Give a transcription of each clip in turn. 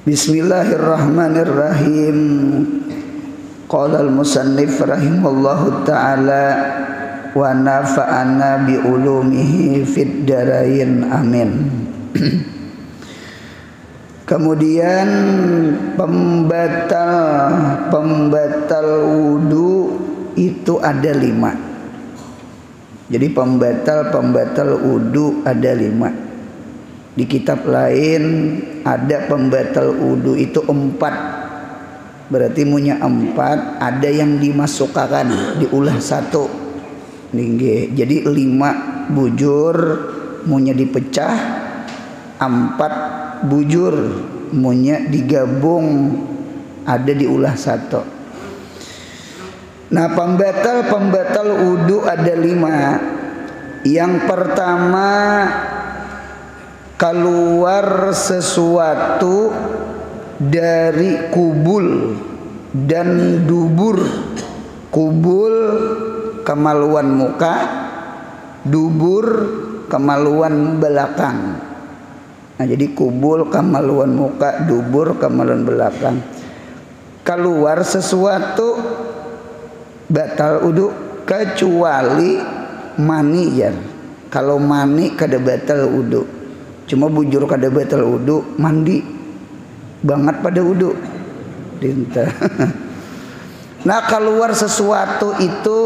Bismillahirrahmanirrahim. Qala al-musannif rahimallahu ta'ala wa nafa'ana bi ulumihi fid darain amin. Kemudian pembatal wudu itu ada 5. Jadi pembatal wudu ada 5. Di kitab lain ada pembatal wudu itu 4. Berarti punya 4. Ada yang dimasukkan, diulah 1. Jadi 5 bujur munya dipecah, 4 bujur munya digabung ada diulah 1. Nah, pembatal wudu ada 5. Yang pertama, keluar sesuatu dari kubul dan dubur. Kubul kemaluan muka, dubur kemaluan belakang. Nah, jadi kubul kemaluan muka, dubur kemaluan belakang. Keluar sesuatu batal wudu kecuali mani ya. Kalau mani kada batal wudu. Cuma bujur kada batal wudu, mandi banget pada wudu. Dinta. Nah, keluar sesuatu itu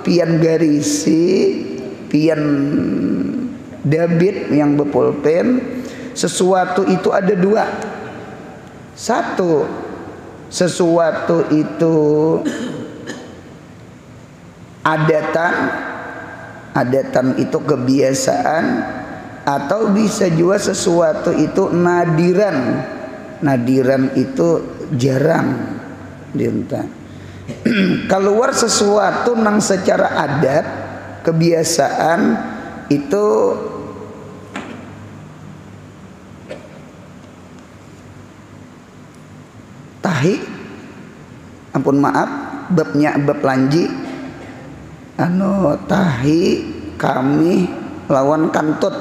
pian garisi, pian dabit yang bepulpen. Sesuatu itu ada 2. 1, sesuatu itu adatan itu kebiasaan, atau bisa juga sesuatu itu nadiran itu jarang. Dinta. Keluar sesuatu nang secara adat kebiasaan itu tahi, ampun maaf babnya bab lanji, tahi kami lawan kantut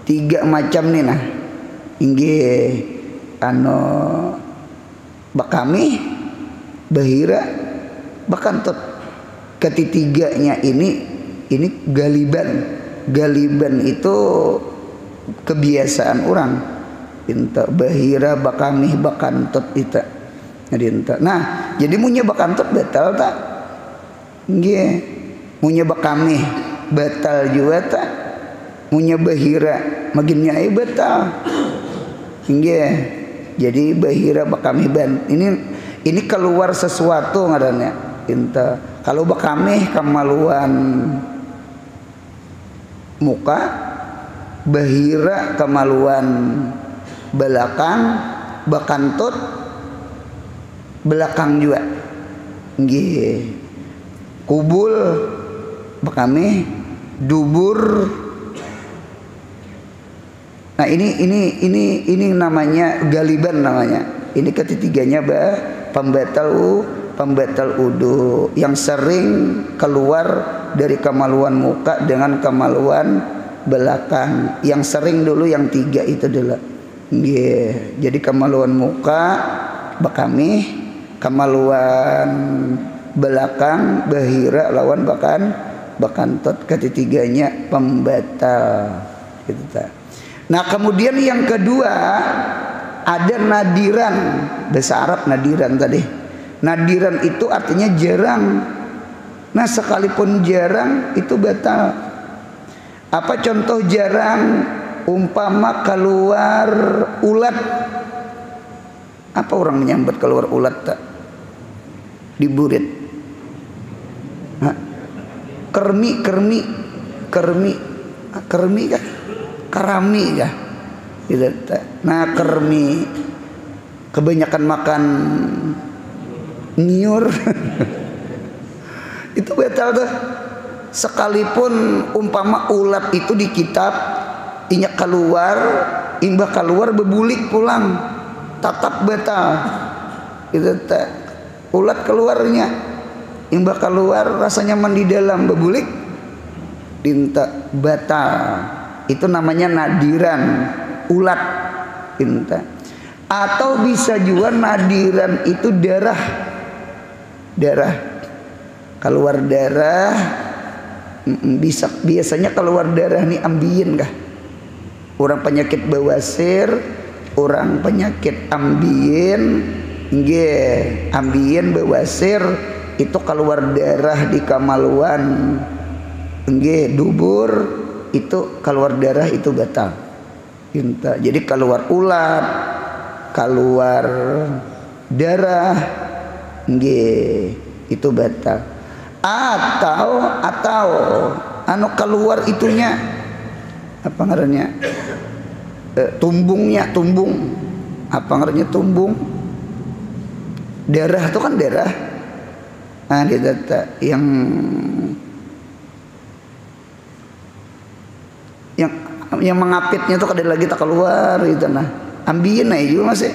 3 macam nih nah. Inggih bakami, bahira, bakantut. Ketiganya ini galiban itu kebiasaan orang. Inta bahira, bakami, bakantut itu. Nah, jadi munya bakantut batal tak? Nggih. Munya bakami batal juga tak? Munya bahira maginnya batal. Nggih. Jadi bahira bakami ban. Ini keluar sesuatu ngarannya. Inta. Kalau bakami kemaluan muka, bahira kemaluan belakang, bakantut belakang juga. Nggih. Kubul bakami, dubur. Nah, ini namanya galiban namanya. Ini ketiganya pembatal wudu yang sering keluar dari kemaluan muka dengan kemaluan belakang. Yang sering dulu yang 3 itu dulu. Yeah. Jadi kemaluan muka bakami, kemaluan belakang bahira lawan bakantut, ketiganya pembatal gitu. Nah, kemudian yang kedua ada nadiran. Bahasa Arab nadiran tadi. Nadiran itu artinya jarang. Nah, sekalipun jarang itu batal. Apa contoh jarang? Umpama keluar ulat. Apa orang menyambut keluar ulat tak? Di burit. Kermi kah? Karami kah? Nah, kermi kebanyakan makan nyur itu batal tuh. Sekalipun umpama ulat itu di kitab inyak keluar, imbah keluar bebulik pulang, tetap batal. Itu ulat keluarnya, imbah keluar rasanya mandi dalam bebulik dinta batal. Itu namanya nadiran ulat dinta. Atau bisa juga nadiran itu darah keluar darah. Biasanya keluar darah nih ambien kah? Orang penyakit bawasir, orang penyakit ambien, ambien bawasir itu keluar darah di kamaluan, dubur itu keluar darah itu batal. Jadi keluar ulat, keluar darah, itu batal. Atau keluar itunya apa ngarannya, tumbung apa ngarannya, tumbung darah itu kan darah, di data yang mengapitnya tuh kada lagi tak keluar gitu, nah ambien aja juga masih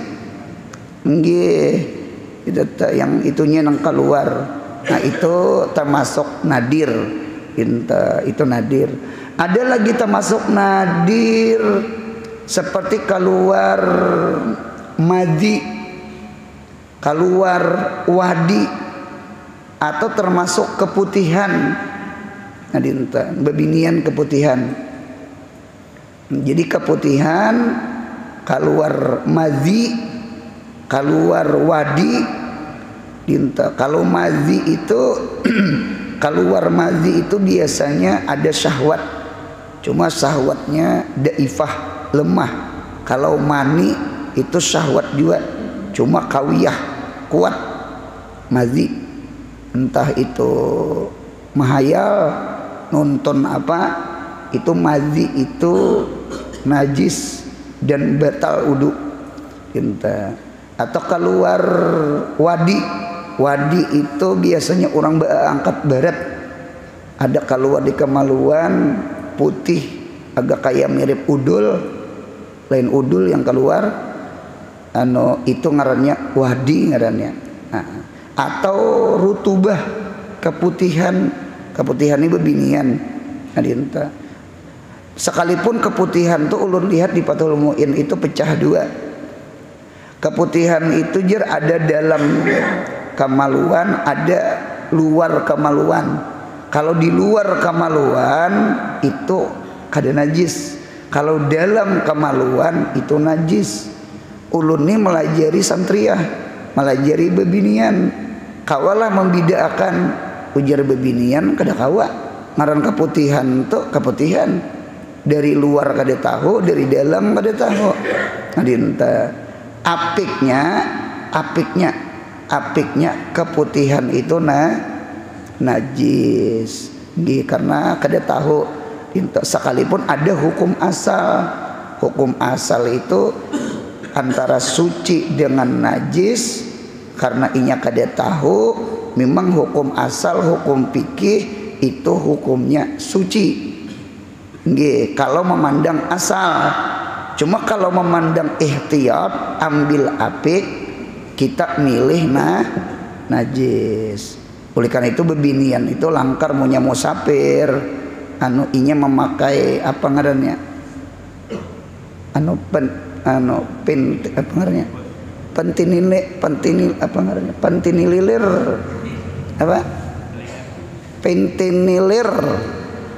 data yang itunya yang keluar. Nah itu termasuk nadir, itu nadir. Ada lagi termasuk nadir seperti keluar madhi, keluar wadi, atau termasuk keputihan. Nah bebinian keputihan. Jadi keputihan, keluar madhi, keluar wadi. Kalau madhi itu keluar madhi itu biasanya ada syahwat, cuma syahwatnya daifah, lemah. Kalau mani itu syahwat juga, cuma kawiyah, kuat. Madhi entah itu mahayal, nonton apa, itu madhi itu najis dan batal wudu. Atau keluar wadi. Wadi itu biasanya orang angkat barat, ada keluar di kemaluan putih, agak kayak mirip udul, lain udul yang keluar, itu ngarannya wadi ngarannya. Nah, atau rutubah, keputihan ini bebinian. Adinta. Sekalipun keputihan tuh ulun lihat di Fathul Muin itu pecah dua. Keputihan itu ada dalam kemaluan, ada luar kemaluan. Kalau di luar kemaluan itu kada najis, kalau dalam kemaluan itu najis. Ulun ini melajari santriyah, melajari bebinian, kawalah membedakan ujar bebinian kada kawa. Ngaran keputihan tuh keputihan, dari luar kada tahu, dari dalam kada tahu. Adinta apiknya keputihan itu najis, karena kada tahu. Sekalipun ada hukum asal itu antara suci dengan najis, karena inya kada tahu. Memang hukum asal, hukum fikih itu hukumnya suci, kalau memandang asal. Cuma kalau memandang ihtiyat, ambil apik, kita milih najis. Oleh karena itu bebinian itu langkar munya musafir, inya memakai apa ngarannya, pentinilir apa, pentinilir.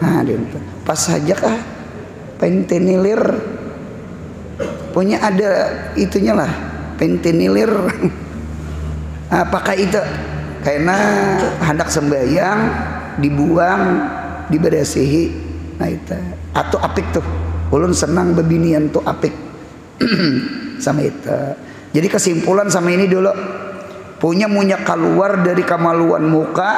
Nah, pas saja kah pentinilir punya ada itunya lah, pentinilir. Apakah itu karena hendak sembahyang dibuang, diberesihi, nah itu atau apik tuh. Ulun senang bebinian tuh apik sama itu. Jadi kesimpulan sama ini dulu, punya keluar dari kemaluan muka,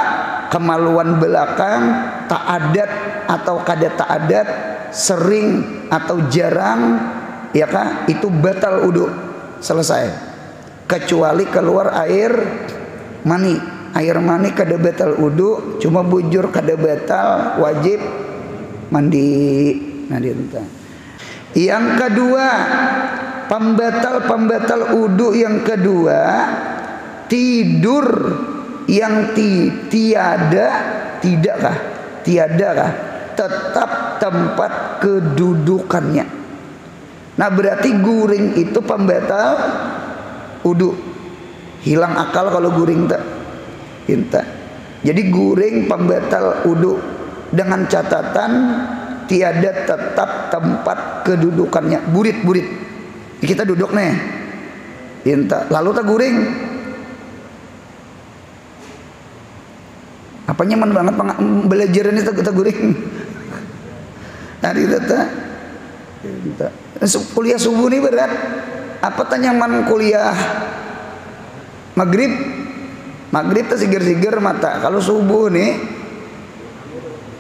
kemaluan belakang, ta'adat atau kada ta'adat, sering atau jarang, ya kah, itu batal wudu, selesai. Kecuali keluar air mani kada batal wudu, cuma bujur kada batal, wajib mandi. Nah, yang kedua, pembatal wudu yang kedua, tidur yang tiada kah tetap tempat kedudukannya. Nah berarti guring itu pembatal wudu. Hilang akal kalau guring tak. Jadi guring pembatal wudu dengan catatan tiada tetap tempat kedudukannya. Burit. Kita duduk nih. Lalu tak guring. Apa nyaman banget belajar ini tak guring. Hari data. Kuliah subuh ini berat. Apa tak nyaman kuliah maghrib? Maghrib tuh sigar-sigar mata. Kalau subuh nih,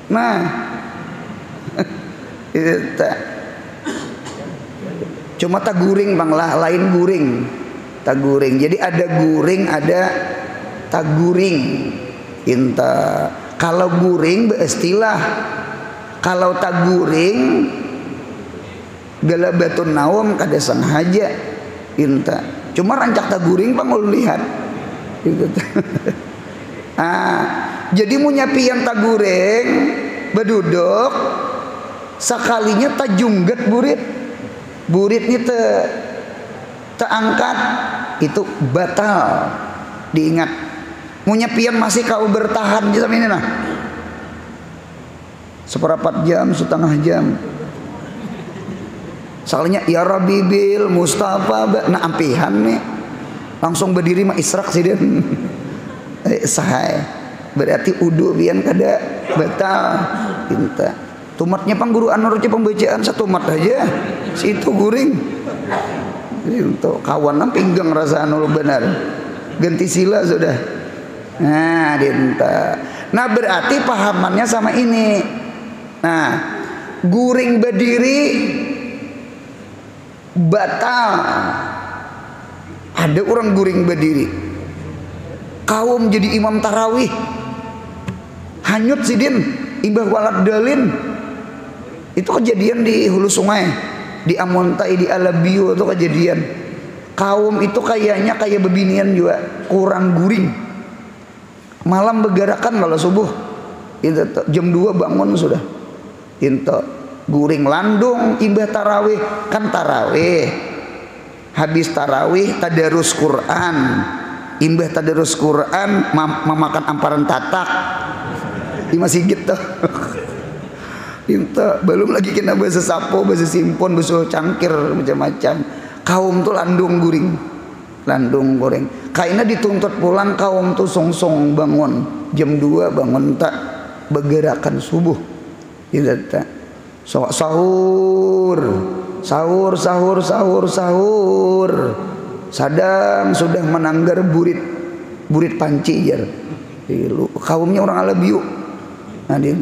nah, itu cuma tak guring bang lah, lain guring, tak guring. Jadi ada guring, ada tak guring. Inta. Kalau guring beristilah, kalau tak guring galabatun nawam kada sengaja. Inta. Cuma rancak tak guring bang lu lihat. Gitu. Jadi munya pian tak guring beduduk sekalinya tak jungget buritnya terangkat itu batal. Diingat munya pian masih kau bertahan sama ini nah seperempat jam setengah jam soalnya ya Rabbi bil Mustafa nah ampihan nih langsung berdiri mah israk sih dia sahai berarti udu bian kada batal. Kita tumatnya pang guru anur pembacaan satu mat aja situ guring untuk kawan pinggang rasa anu benar ganti sila sudah. Nah dinta. Nah berarti pahamannya sama ini. Nah guring berdiri batal. Ada orang guring berdiri kaum jadi imam tarawih hanyut sidin imbah walad dalin. Itu kejadian di hulu sungai di Amontai di Alabiu. Itu kejadian kaum itu kayaknya kayak bebinian juga kurang guring. Malam begarakan kalau subuh itu jam 2 bangun sudah itu guring landung imbah tarawih. Kan tarawih habis tarawih tadarus Quran, imbah tadarus Quran memakan amparan tatak di masjid tuh. Itu belum lagi kena bahasa sapo, bahasa simpon, bahasa cangkir macam-macam. Kaum tuh landung guring. Kayaknya dituntut pulang kaum tuh song-song bangun jam 2 bangun tak bergerakan subuh. Itu tak sahur. Sadang sudah menanggar burit panci jar. Kaumnya orang Alabiu. Nah dia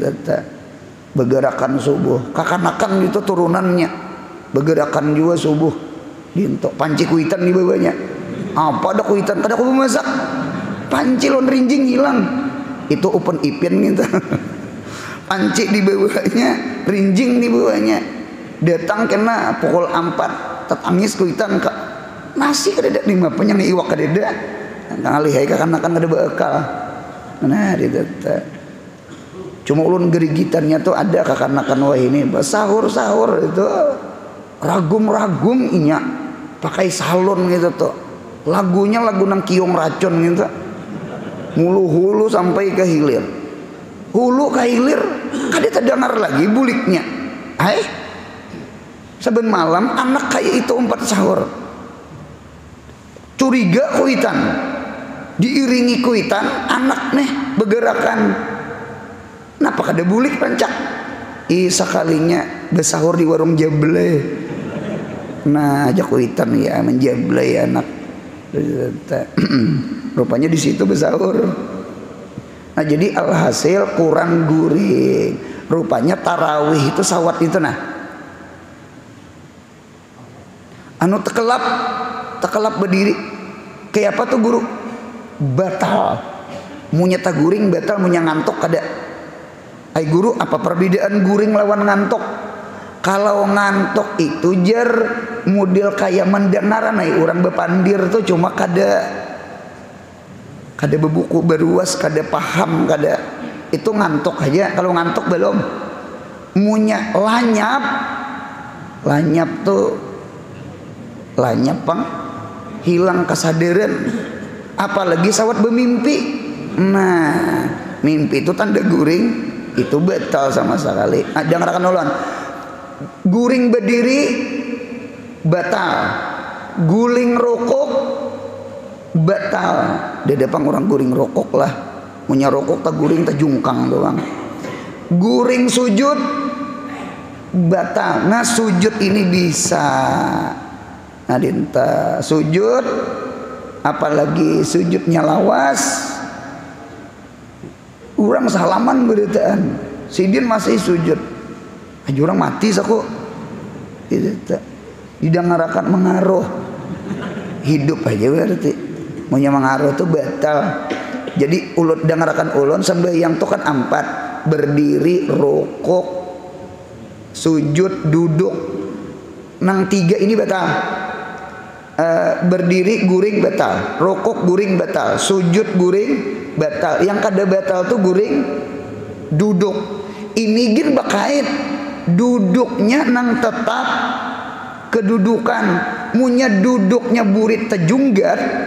bergerakan subuh. Kakanakan itu turunannya bergerakan juga subuh. Dinto panci kuitan di bawahnya. Apa ada kuitan? Kada aku masak. Panci lon rinjing hilang. Itu open ipin gitu. Panci di bawahnya, rinjing di bawahnya. Datang kena pukul 4 tetangis kuitan kak nasi kadeda lima penyang iwak kadeda ngalihai kakanakan kada bekal. Nah ditata cuma ulun gerigitannya tuh ada kakanakan wah ini sahur itu ragum inya pakai salon gitu tuh lagunya lagu nang kiong racun gitu hulu sampai ke hilir kada terdengar lagi buliknya. Saben malam anak kayak itu umpat sahur curiga kuitan diiringi kuitan anak nih bergerakan kenapa kada bulik rancak sekalinya bersahur di warung jable. Nah aja kuitan ya menjable ya anak rupanya di situ bersahur. Nah jadi alhasil kurang guring rupanya tarawih itu sawat itu nah anu tekelap berdiri kayak apa tuh guru batal munya tak guring batal munya ngantok kada. Guru apa perbedaan guring lawan ngantok? Kalau ngantok itu jar model kayak mendenaran orang bepandir tuh cuma kada bebuku beruas kada paham kada itu ngantok aja. Kalau ngantok belum munya lanyap. Lanyap tuh lanyap pang hilang kesadaran, apalagi sawat bermimpi. Nah mimpi itu tanda guring, itu batal sama sekali. Jangan akan ulun guring berdiri batal, guling rokok batal. Dedepang orang guring rokok lah, punya rokok tak guring tak jungkang doang. Guring sujud batal. Nah sujud ini bisa nadinta sujud, apalagi sujudnya lawas. Orang salaman beritaan sidin masih sujud aja orang mati saku didengarakan mengaruh hidup aja berarti punya mengaruh itu batal. Jadi ulut dengarakan ulun sembahyang tuh kan 4, berdiri, rokok, sujud, duduk. Nang 3 ini batal. Berdiri guring batal, rokok guring batal, sujud guring batal. Yang kada batal tuh guring duduk. Ini gin bakait duduknya nang tetap kedudukan. Munya duduknya burit tajunggat,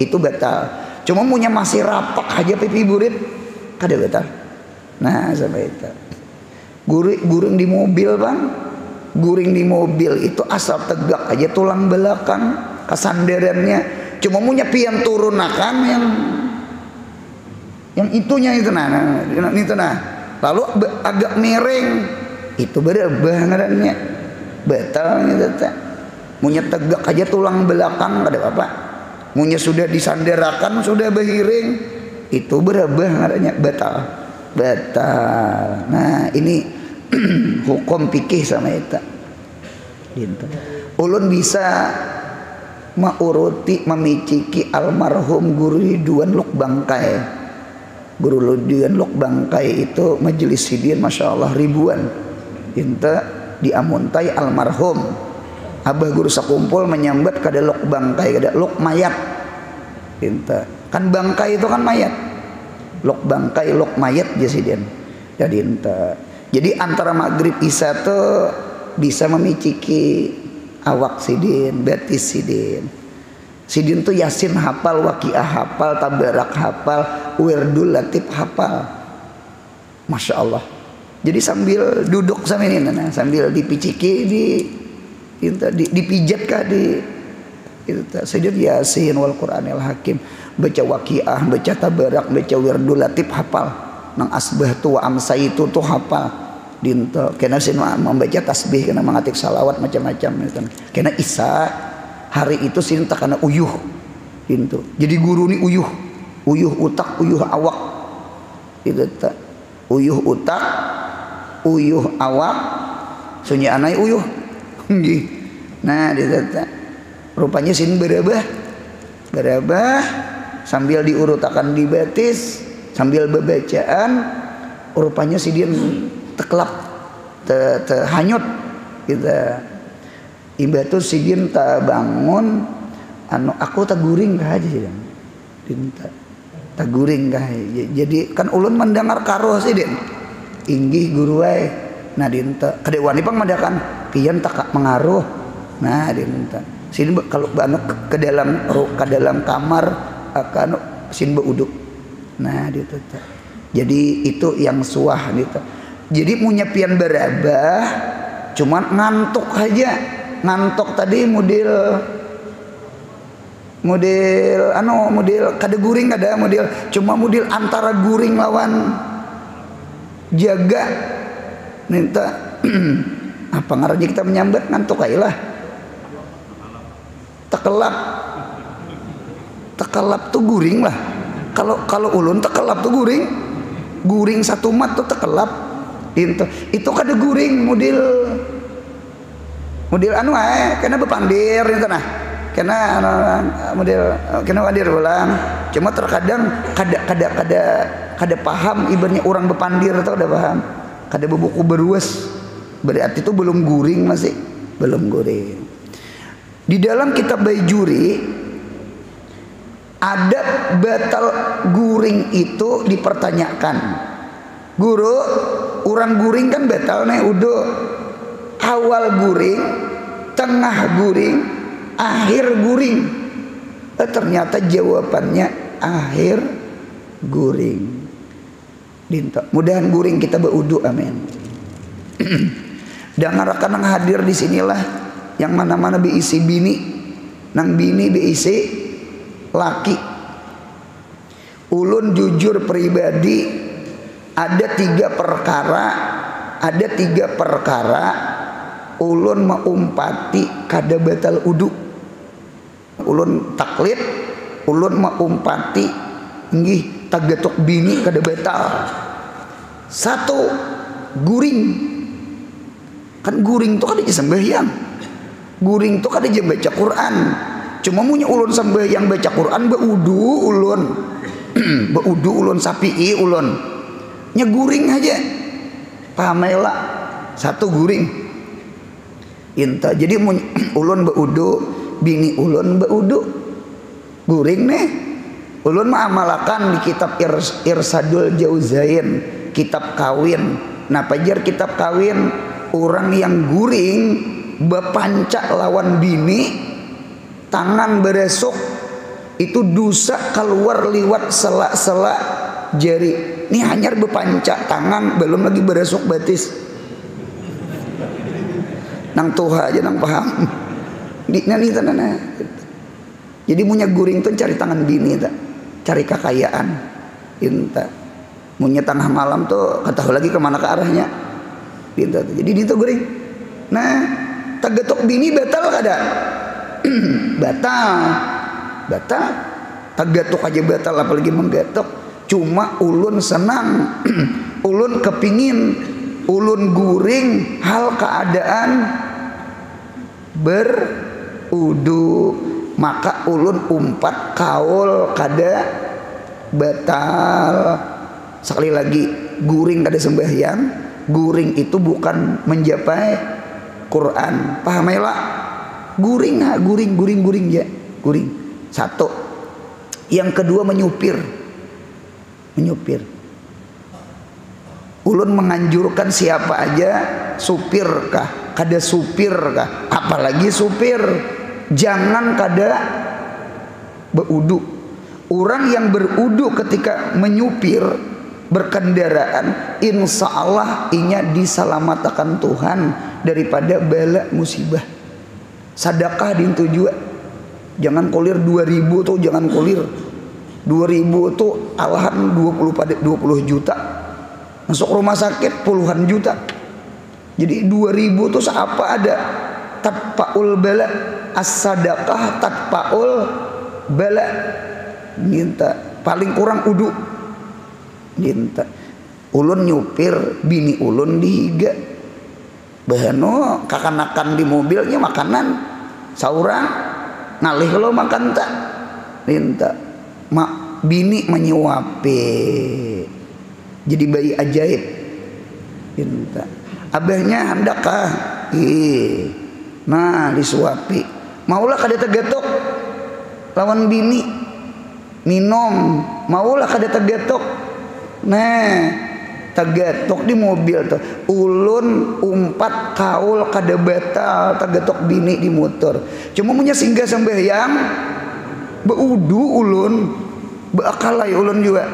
itu batal. Cuma munya masih rapak aja pipi burit kada batal. Nah sampai itu. Guring di mobil bang, guring di mobil itu asal tegak aja tulang belakang kesandarannya. Cuma punya pian turun akan yang itunya itu nah. Lalu agak miring itu berubah ngarannya batal gitu. Munya tegak aja tulang belakang ada apa? Munya sudah disandarakan sudah berhiring itu berubah ngarannya batal. Nah ini hukum fikih sama itu. Ulun bisa mauruti memiciki almarhum Guru Ridwan Luk Bangkai. Guru Ridwan Luk Bangkai itu majelis sidin masya Allah ribuan. Inta diamuntai almarhum Abah Guru sakumpul menyambat kada Luk Bangkai, kada Luk mayat. Inta kan bangkai itu kan mayat. Luk bangkai, luk mayat jasidin. Jadi inta. Jadi antara maghrib isya tuh bisa memiciki awak sidin, betis sidin. Sidin tuh Yasin hafal, Waqiah hafal, Tabarak hafal, Wirdul Latif hafal. Masya Allah. Jadi sambil duduk sama ini, nah, sambil dipiciki, dipijat kah di itu sidin Yasin wal Qur'anil Hakim, baca Waqiah, baca Tabarak, baca Wirdul Latif hafal. Nang asbah tu wa amsaitu tuh hafal. Dinto kena sin membaca tasbih, kena mengatik salawat macam-macam gitu. Kena Isa hari itu sin tak kena uyuh dinto. Jadi guru ni uyuh utak, uyuh awak. Itu tak uyuh utak, uyuh awak, sunyi anai uyuh. Nah, itu tak. Rupanya sin berabah sambil diurutakan di betis sambil bebacaan, rupanya sidin teklap hanyut kita iba tuh sidin tak bangun anu aku tak guring kah aja sidin dinta tak guring kah. Jadi kan ulun mendengar karo sidin inggih guru wae. Nah dinta kadewani pang madakan pian tak mengaruh. Nah dinta sidin kalau anu ke dalam kamar akan sin beuduk. Nah gitu. Jadi itu yang suah gitu. Jadi punya pian berabah, cuman ngantuk aja. Ngantuk tadi model kada guring kada model, cuma model antara guring lawan jaga. Minta apa ngarannya kita menyambat ngantuk aja lah. Tekelap tuh guring lah. Kalau ulun tekelap tuh guring satu mat tuh tekelap. Itu kada guring model anu kena bepandir itu nah. Kena model kena hadir ulang. Cuma terkadang kada paham ibaratnya orang bepandir atau kada paham. Kada bebuku beruas. Berarti itu belum guring masih. Belum guring. Di dalam kitab Baijuri Adab batal guring itu dipertanyakan. Guru, orang guring kan batal nih udah. Awal guring, tengah guring, akhir guring. Ternyata jawabannya akhir guring. Dinto. Mudahan guring kita berudu, amin. Dan rekan hadir di sinilah yang mana-mana beisi bini, nang bini beisi laki. Ulun jujur pribadi ada tiga perkara ulun maumpati kada batal udu. Ulun taklid, ulun maumpati nggih tagatok bini kada batal. Satu, guring. Kan guring tuh kada sembahyang. Guring tuh kada baca Quran. Cuma punya ulun sembahyang baca Quran beudu ulun. Beudu ulun sapi'i ulun. Nya guring aja. Pamela satu guring. Inta. Jadi ulun beudu, bini ulun beudu. Guring nih. Ulun mengamalkan di kitab Irsadul Jauzain, kitab kawin. Nah, pajar kitab kawin, orang yang guring bepancak lawan bini, tangan beresok itu dosa keluar liwat sela-sela jari. Ini hanya bepancak tangan, belum lagi beresok batis. Nang tuha aja nang paham. Nih tanana. Jadi punya guring tuh cari tangan bini tak, cari kekayaan. Inta. Punya tengah malam tuh kata lagi kemana ke arahnya. Inta. Jadi itu guring. Nah, tagatok bini batal kada? Batal. Tagatok aja batal apalagi menggatok. Cuma ulun senang. Ulun kepingin, ulun guring hal keadaan berudu, maka ulun umpat kaul kada batal. Sekali lagi, guring kada sembahyang. Guring itu bukan menjapai Quran. Paham ya lah? Guring ya. Guring. Satu. Yang kedua menyupir. Ulun menganjurkan siapa aja supir kah, kada supir kah, apalagi supir jangan kada berudu. Orang yang berudu ketika menyupir berkendaraan, insya Allah inya diselamatkan Tuhan daripada bala musibah. Sedekah dintu juga. Jangan kolir 2000 tuh, jangan kolir 2000 tuh alahan 20 juta. Masuk rumah sakit puluhan juta. Jadi 2000 tuh apa ada? Tatpaul bala, as-sadaqah tatpaul bala. Minta paling kurang udu. Minta ulun nyupir bini ulun dihiga. Bahano kakanakan di mobilnya makanan saurang ngalih lo makan tak. Minta mak bini menyuapi. Jadi bayi ajaib. Minta abahnya handakah? Nah disuapi. Maulah kada tegatok lawan bini. Minum maulah kada tegatok. Nah tegatok di mobil tuh. Ulun umpat kaul kada batal tegatok bini di motor. Cuma punya singgah sembahyang beudu ulun, beakalai ulun juga.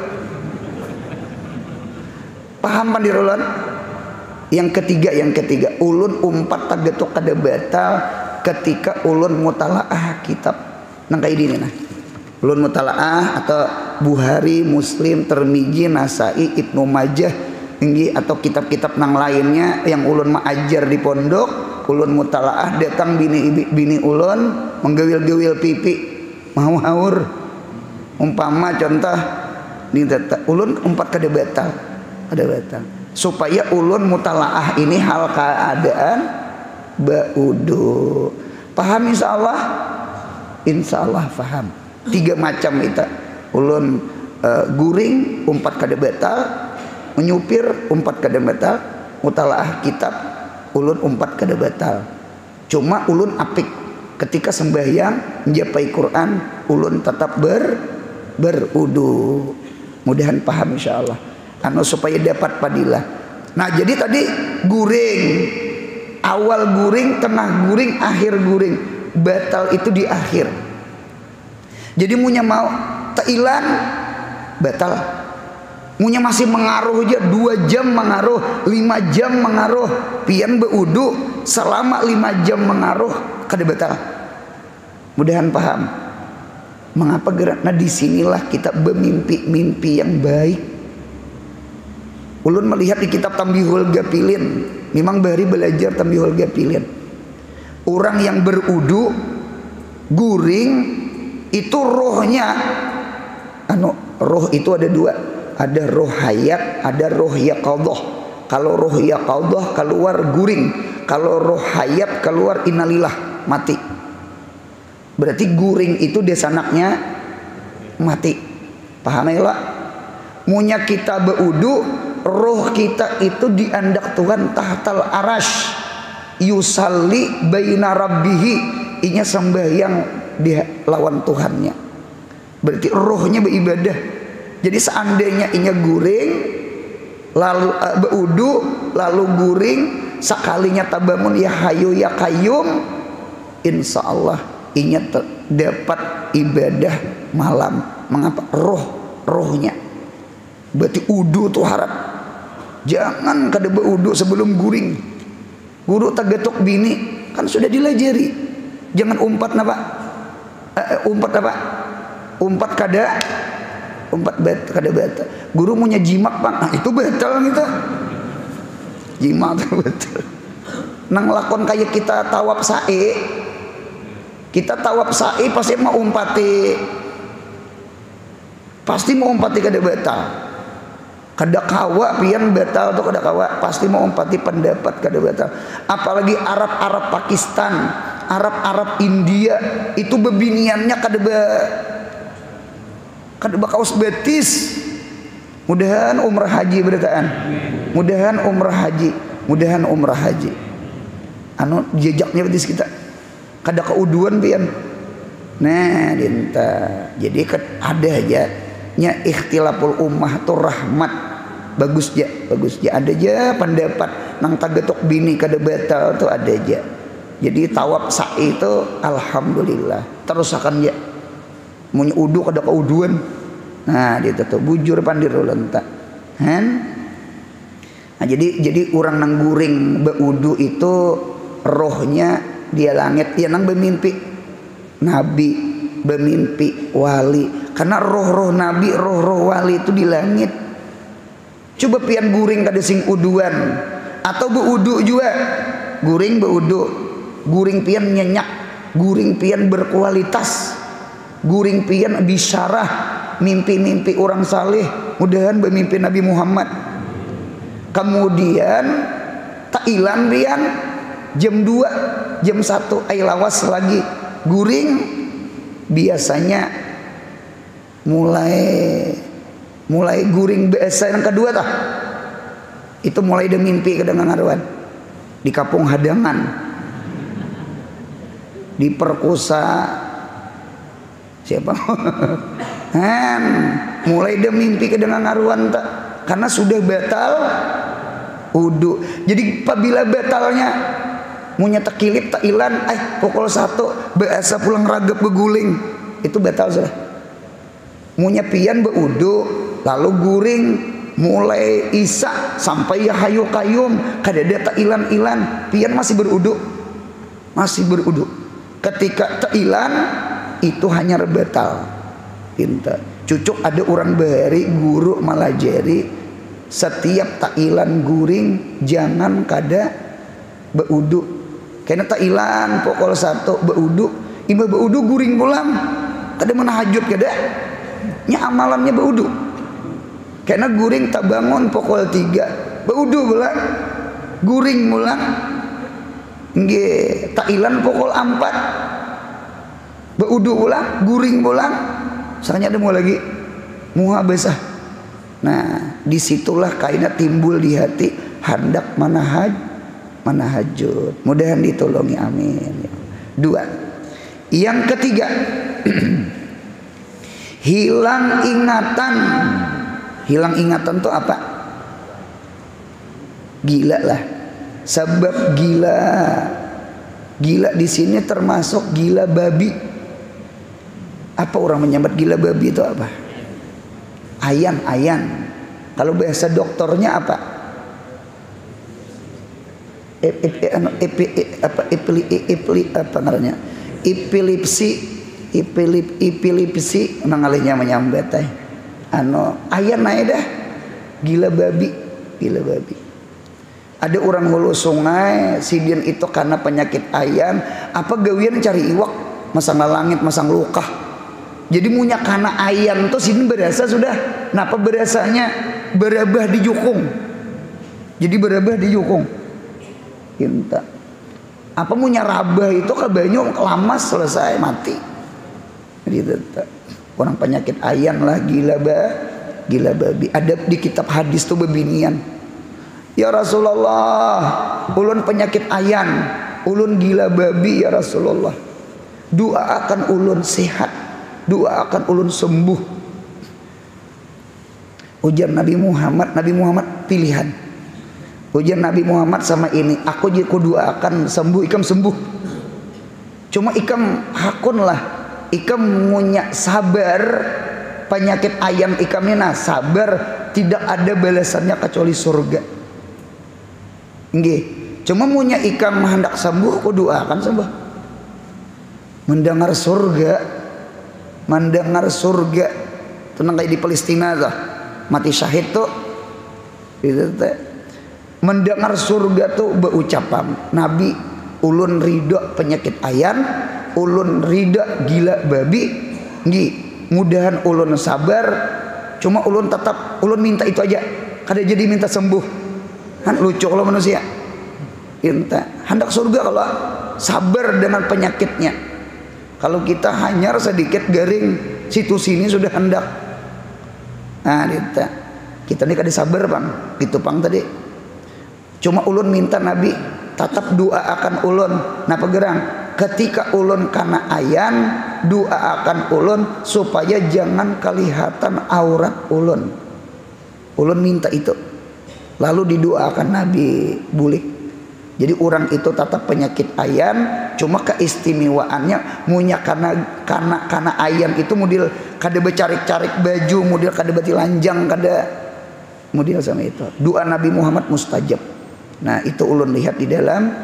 Paham pandirolan? Yang ketiga, ulun umpat tagatok kada batal ketika ulun mutalaah kitab nang kayak ini nah. Ulun mutalaah atau Bukhari, Muslim, Tirmidzi, Nasai, Ibnu Majah, tinggi atau kitab-kitab nang lainnya yang ulun maajar di pondok, ulun mutalaah datang bini ulun menggawil-gawil pipi mau haur. Umpama contoh ni ulun umpat kada batal. Supaya ulun mutalaah ini hal keadaan baudu. Paham insyaallah? Insyaallah paham. 3 macam itu. Ulun guring umpat kada batal, menyupir umpat kada batal, mutalaah kitab ulun umpat kada batal. Cuma ulun apik ketika sembahyang menjapai Quran ulun tetap berudu. Mudahan paham insyaallah. Supaya dapat fadilah. Nah, jadi tadi guring, awal guring, tengah guring, akhir guring. Batal itu di akhir. Jadi munya mau tailan batal. Munya masih mengaruh aja 2 jam mengaruh, 5 jam mengaruh, pian beudu selama 5 jam mengaruh kada batal. Mudahan paham. Mengapa gerak? Nah, disinilah kita bermimpi-mimpi yang baik. Ulun melihat di kitab Tambihul Gafilin, memang bari belajar Tambihul Gafilin. Orang yang berudu guring itu rohnya roh itu ada 2. Ada roh hayat, ada roh yaqadhah. Kalau roh yaqadhah keluar guring, kalau roh hayat keluar innalillah, mati. Berarti guring itu desanaknya mati. Paham ya lah? Munya kita beudu, roh kita itu diandak Tuhan tahtal arash, yusalli baina rabbihi, inya sembahyang di lawan Tuhannya. Berarti rohnya beribadah. Jadi seandainya inya guring, lalu beudu, lalu guring, sekalinya tabangun ya hayu ya qayyum, insyaallah inya dapat ibadah malam. Mengapa? Rohnya. Berarti udu tuh harap. Jangan kada beudu sebelum guring. Guru tagetok bini kan sudah dilajari. Jangan umpat napa? Umpat kada batal. Guru punya jimak bang, nah itu batal gitu. Jimak itu batal. Nang lakon kayak kita tawaf sa'i, pasti mau umpati, kada batal. Kada kawa pian batal atau kada kawa, pasti mau umpati pendapat kada batal. Apalagi Arab Pakistan, Arab India itu bebiniannya kada kaus betis. Mudahan umrah haji berataan. Mudahan umrah haji. Jejaknya betis kita. Kada keuduan pian. Nah, dinta. Jadi ada aja nya ikhtilaful ummah tu rahmat. Bagus ja. Ada aja pendapat nang tagetok bini kada batal tu ada aja. Jadi tawaf sa'i itu alhamdulillah. Terus akan ya mun udu kada kauduan. Nah, dia tuh bujur pandir ulun tak. Nah, jadi orang nang guring beudu itu rohnya dia langit, dia nang bermimpi nabi, bermimpi wali. Karena roh-roh nabi, roh-roh wali itu di langit. Coba pian guring kada sing uduan atau beudu juga. Guring beudu, guring pian nyenyak, guring pian berkualitas. Guring pian bisyarah, mimpi-mimpi orang saleh, mudahan bermimpi Nabi Muhammad. Kemudian tailan pian jam 2, jam 1 ai lawas lagi guring, biasanya mulai guring biasa yang kedua tah. Itu mulai de mimpi kadang ngaruan. Di Kampung Hadangan. Diperkosa siapa? Mulai dia mimpi kedengar ngaruan tak, karena sudah batal udu. Jadi apabila batalnya munya tekilip tailan, pukul 1 biasa pulang ragap beguling, itu batal sudah. Munya pian beudu lalu guring mulai isya sampai ya hayu qayyum kada ada tailan pian masih berudu. Ketika tailan itu hanya rebatal. Pinta. Cucuk ada orang bahari guru malajari setiap tailan guring jangan kada beudu. Karena tailan pukul 1 beudu, imba beudu guring pulang. Kada menahajud kada. Nya amalannya beudu. Karena guring tak bangun pukul 3 beudu pulang. Guring pulang. Nggih, tailan pukul 4 beudu pulang, guring pulang, soalnya ada mau lagi muha besah. Nah, disitulah kaina timbul di hati hendak manahajud. Mudahan ditolongi, amin. 2. Yang ketiga, hilang ingatan. Hilang ingatan tuh apa? Gila lah. Sebab gila. Gila di sini termasuk gila babi. Apa orang menyambat gila babi itu apa? Ayan. Kalau bahasa dokternya apa? Epilepsi nangalihnya menyambat ayan naik dah gila babi. Ada orang hulu sungai sidin itu karena penyakit ayan apa gawian cari iwak masang langit masang luka jadi munya karena ayan tuh sidin berasa sudah napa berasanya berabah di jukung jadi berabah di jukung kinta apa munya rabah itu kebanyu lama selesai mati jadi orang penyakit ayan lah gila babi ada di kitab hadis tuh bebinian. Ya Rasulullah, ulun penyakit ayan, ulun gila babi ya Rasulullah. Doa akan ulun sehat, doa akan ulun sembuh. Ujar Nabi Muhammad pilihan. Ujar Nabi Muhammad sama ini, aku jiku doa akan sembuh, ikam sembuh. Cuma ikam hakun lah, ikam punya sabar penyakit ayan ikam ini nah sabar tidak ada balasannya kecuali surga. Nggih, cuma punya ikam hendak sembuh, aku doakan sembuh. Mendengar surga, tenang kayak di Palestina tuh, mati syahid tuh, itu teh. Mendengar surga tuh berucapan, Nabi, ulun ridho penyakit ayan, ulun ridho gila babi, nggih, mudahan ulun sabar, cuma ulun tetap ulun minta itu aja, kada jadi minta sembuh. Kan lucu kalau manusia minta hendak surga kalau sabar dengan penyakitnya. Kalau kita hanyar sedikit garing situ sini sudah hendak kita ini kada sabar bang gitu bang tadi. Cuma ulun minta Nabi tetap doa akan ulun napa gerang ketika ulun kana ayan doa akan ulun supaya jangan kelihatan aurat ulun minta itu. Lalu didoakan Nabi bulik. Jadi orang itu tetap penyakit ayan, cuma keistimewaannya munya karena ayan itu model kada becarik-carik baju, model kada betilanjang, kada model sama itu. Doa Nabi Muhammad mustajab. Nah, itu ulun lihat di dalam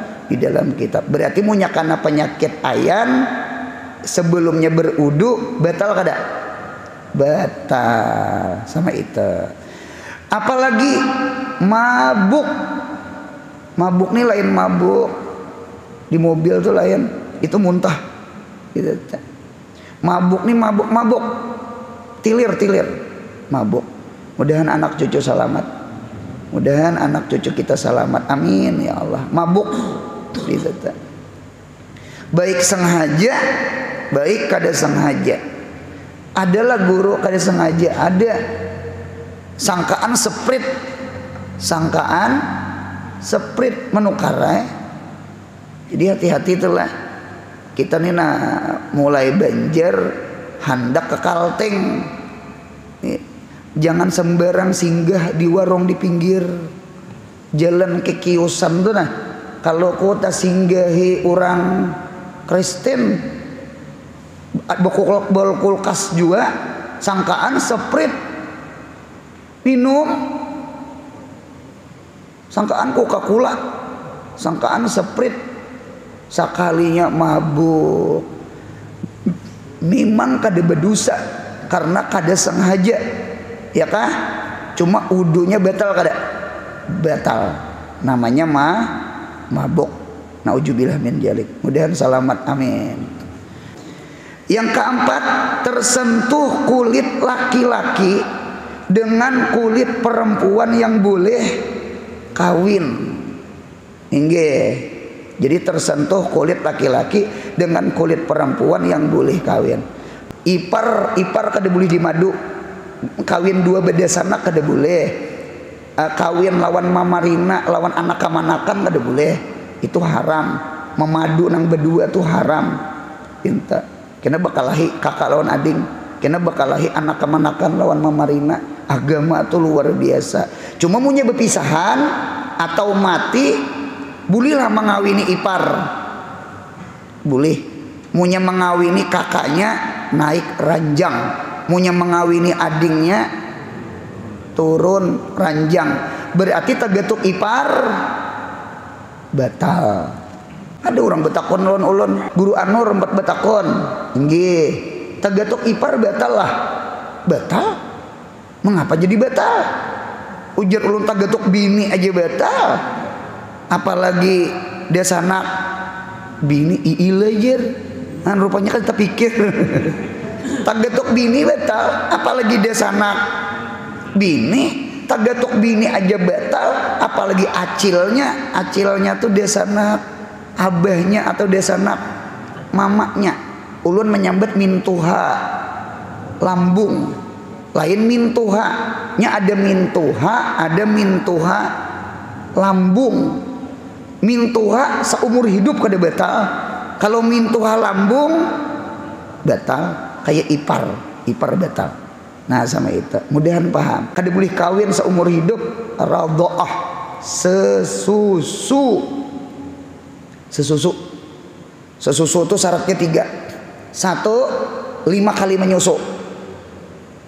kitab. Berarti munya karena penyakit ayan sebelumnya berudu batal kada? Batal sama itu. Apalagi mabuk nih lain mabuk di mobil tuh lain itu muntah gitu. Mabuk nih mabuk tilir mabuk. Mudahan anak cucu selamat, mudahan anak cucu kita selamat, amin ya Allah. Mabuk gitu. Baik sengaja baik kada sengaja. Adalah guru kada sengaja, ada sangkaan seprit menukarai. Jadi hati-hati itulah kita nih mulai banjir hendak ke Kalteng. Jangan sembarang singgah di warung di pinggir jalan ke kiosan tuh nah. Kalau kota singgahi orang Kristen bol kulkas juga sangkaan seprit minum, sangkaan Coca-Cola, sangkaan seprit, sakalinya mabuk. Memang kada berdosa karena kada sengaja, ya kah? Cuma udunya batal kada? Batal. Namanya mabuk. Nauzubillah min dzalik. Mudahan selamat, amin. Yang keempat, tersentuh kulit laki-laki dengan kulit perempuan yang boleh kawin. Inggih. Jadi tersentuh kulit laki-laki dengan kulit perempuan yang boleh kawin. Ipar kada boleh dimadu. Kawin dua bedasana kada boleh. Kawin lawan mamarina, lawan anak kamanakan kada boleh. Itu haram. Memadu nang berdua itu haram. Inta. Kena bakalahi kakak lawan ading. kena bakalahi anak kemanakan lawan mamarina. Agama tuh luar biasa. Cuma munya bepisahan atau mati, bolehlah mengawini ipar, boleh. Munya mengawini kakaknya naik ranjang, munya mengawini adingnya turun ranjang, berarti tegetuk ipar batal. Ada orang betakon ulun guru anu rempat betakon nggih tegetuk ipar batal lah. Batal? Mengapa jadi batal? Ujar ulun tegetuk bini aja batal, apalagi dia sanak bini iilejer. Nah, rupanya kan kita pikir tegetuk bini batal, apalagi dia sanak bini. Tegetuk bini aja batal, apalagi acilnya tuh dia sanak abahnya atau dia sanak mamanya. Ulun menyambet mintuha lambung, lain mintuha nya, ada mintuha lambung. Mintuha seumur hidup kada batal, kalau mintuha lambung batal. Kayak ipar batal. Nah sama itu mudahan paham. Kada boleh kawin seumur hidup. Radha'ah, sesusu itu syaratnya 3. 1, 5 kali menyusu.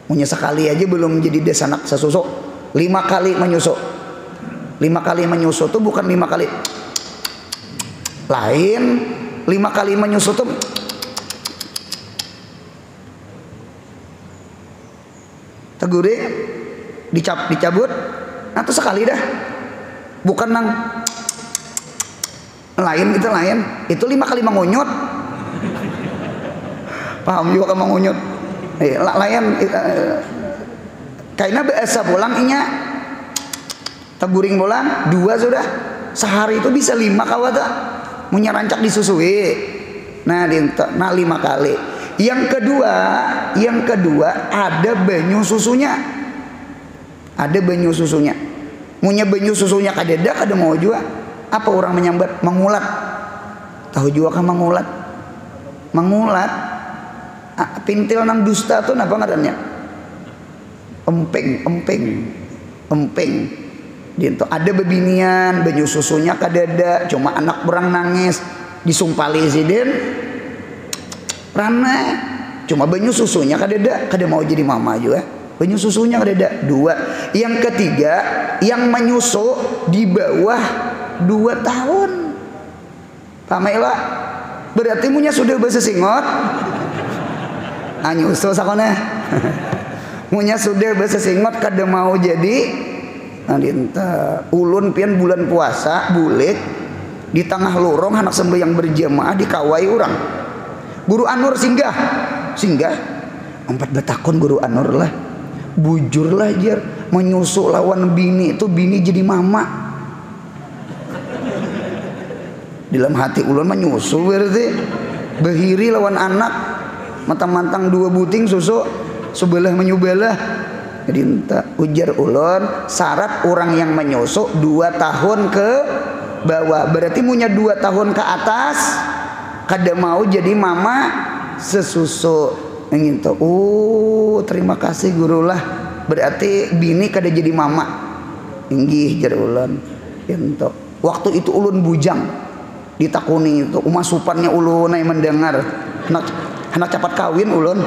Punya sekali aja belum jadi desanak sesusu. 5 kali menyusu. 5 kali menyusu itu bukan 5 kali lain. 5 kali menyusu tuh tegure dicabut atau sekali dah, bukan nang lain. Itu 5 kali mengunyut. Paham juga kan mengunyut lain kayaknya biasa pulang inya teguring pulang 2 sudah. Sehari itu bisa 5 kawata munya rancak disusui. Nah 5 kali. Yang kedua ada banyu susunya. Munya banyu susunya kadeda kada mau juga. Apa orang menyambat mengulat. Tahu juga kan mengulat. Pintil nang dusta tuh apa ngarannya? Empeng. Dinto ada bebinian banyu susunya kadeda, cuma anak berang nangis disumpali siden. Rana cuma banyu susunya kadeda, kada mau jadi mama juga. Banyu susunya kadeda. 2. Yang ketiga yang menyusu di bawah 2 tahun. Pamela berarti munya sudah bahasa singot. Nyusu sakone. Munya sudah bahasa singot kada mau jadi. Nah dinta ulun pian bulan puasa bulik di tengah lorong anak sembahyang berjamaah dikawai orang. Guru Anur singgah 4 betakon guru Anur lah. Bujur lah jar menyusu lawan bini itu bini jadi mama. Dalam hati ulun menyusu berarti bahiri lawan anak matang-matang 2 buting susu sebelah menyubelah. Jadi ujar ulun syarat orang yang menyusu 2 tahun ke bawah, berarti punya 2 tahun ke atas kada mau jadi mama sesusu gitu. Terima kasih guru lah, berarti bini kada jadi mama. Inggih jar ulun gitu. Waktu itu ulun bujang ditakuni itu umasupannya ulun yang mendengar anak cepat kawin ulun.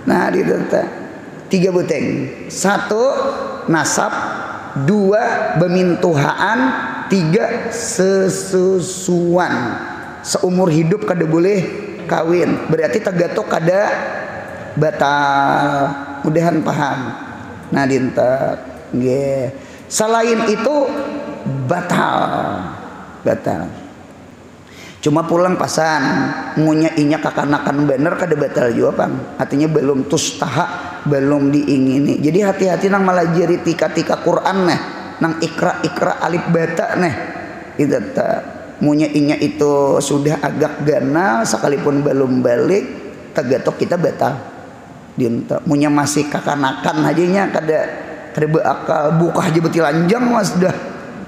Nah ditata 3 buteng. 1 nasab, 2 bemintuhaan, 3 sesusuan. Seumur hidup kada boleh kawin, berarti tegatok kada batal. Mudahan paham. Nah dinta nggih. Selain itu batal. Cuma pulang pasan munya inya kakanakan bener kada batal juga pang. Artinya belum tustaha, belum diingini. Jadi hati-hati nang malajari tika-tika Quran neh, nang ikra alif bata neh. Itu munya inya itu sudah agak ganal sekalipun belum balik tegatok kita batal. Dinta munya masih kakanakan hadinya kada beakal buka aja beti lanjang mas dah.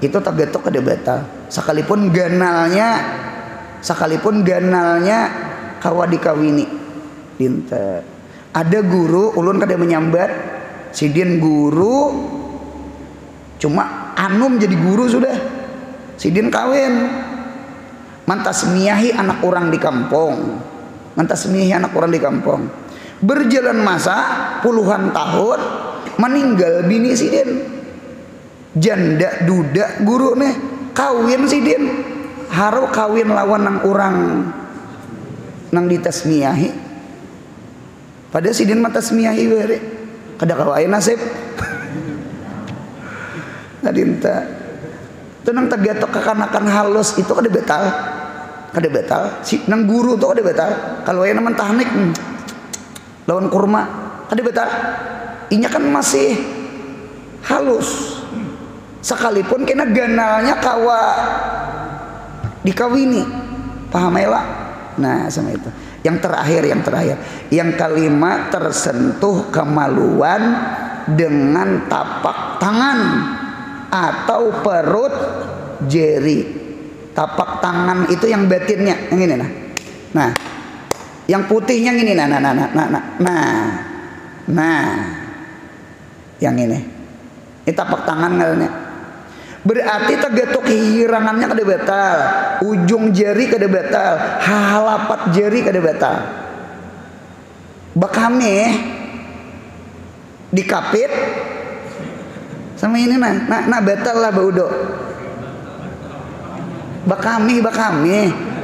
Itu tegatok kada batal. Sekalipun ganalnya kawa dikawini. Dinta Ada guru ulun kada menyambat sidin guru cuma anum jadi guru sudah sidin kawin mantas miyahi anak orang di kampung, mantas miyahi anak orang di kampung. Berjalan masa puluhan tahun meninggal bini sidin, janda duda guru nih kawin sidin, haru kawin lawan nang orang nang ditasmiyahi. Pada sidin mata tasmiyahi beri kada kawain nasib. Nadinta tenang tagatok kekanakan halus itu kada betal si nang guru tuh kada betal. Kalau yang naman tahnik lawan kurma kada betal. Inya kan masih halus sekalipun kena ganalnya kawa dikawini, paham ya lah. Nah sama itu yang terakhir yang kelima, tersentuh kemaluan dengan tapak tangan atau perut jari. Tapak tangan itu yang batinnya yang ini nah yang putihnya yang ini nah yang ini tapak tangan ngalnya. Berarti tagatok hirangannya kada batal, ujung jari kada batal, halapat jari kada batal. Bakame dikapit sama ini nah batal lah baudo. Bakame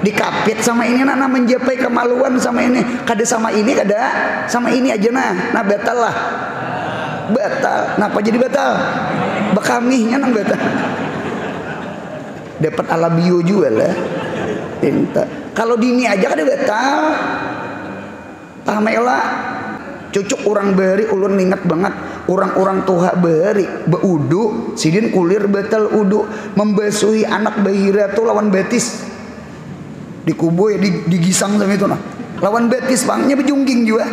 dikapit sama ini nah menjapai kemaluan sama ini kada sama ini kada sama ini aja nah batal lah. Batal. Kenapa jadi batal? Bakaminya nang batal. Dapat ala bio juga lah. Kalau dini aja kada batal. Pamela cucuk orang beri ulun ingat banget orang-orang tua beri beudu sidin kulir batal udu membasuhi anak bahira tuh lawan betis dikuboy digisang sama itu nah lawan betis bangnya bejungging juga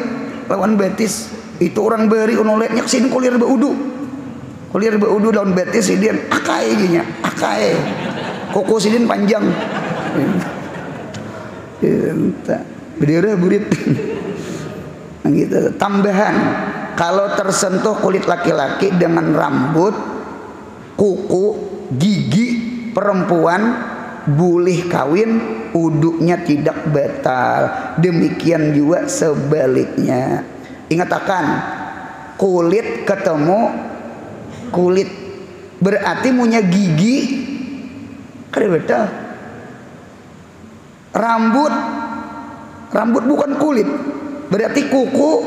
lawan betis itu orang beri unoletnya kesini kulir beudu lawan betis sidin akai ginya akai koko sidin panjang berdera burit gitu. Tambahan kalau tersentuh kulit laki-laki dengan rambut, kuku, gigi perempuan boleh kawin, uduknya tidak batal. Demikian juga sebaliknya. Ingat akan kulit ketemu kulit berarti punya gigi kada batal. Rambut bukan kulit berarti kuku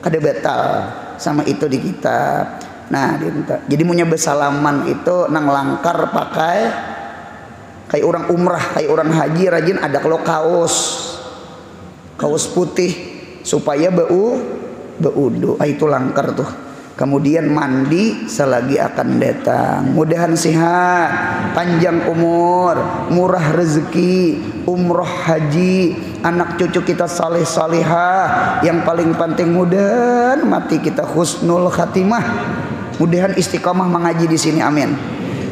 kada batal sama itu di kitab. Nah jadi punya besalaman itu nang langkar pakai kayak orang umrah kayak orang haji rajin ada kalau kaos putih supaya beudu itu langkar tuh. Kemudian mandi selagi akan datang. Mudahan sehat, panjang umur, murah rezeki, umroh haji, anak cucu kita saleh salihah. Yang paling penting mudahan mati kita husnul khatimah. Mudahan istiqamah mengaji di sini, amin.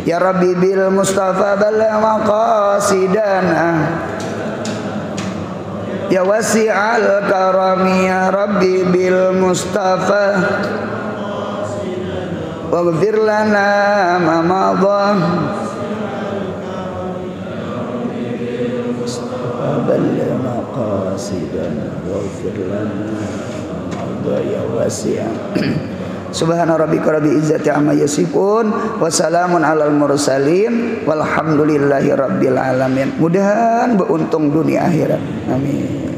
Ya Rabbi bil Mustafa bala maqasidana. Ya wasi'al karami ya Rabbi bil Mustafa waghfir lana ma madha balla maqasidana waghfir lana ma ya wasi'a. Subhana rabbika rabbil izzati amma yasifun wa salamun alal mursalin walhamdulillahi rabbil alamin. Mudahan beruntung dunia akhirat, amin.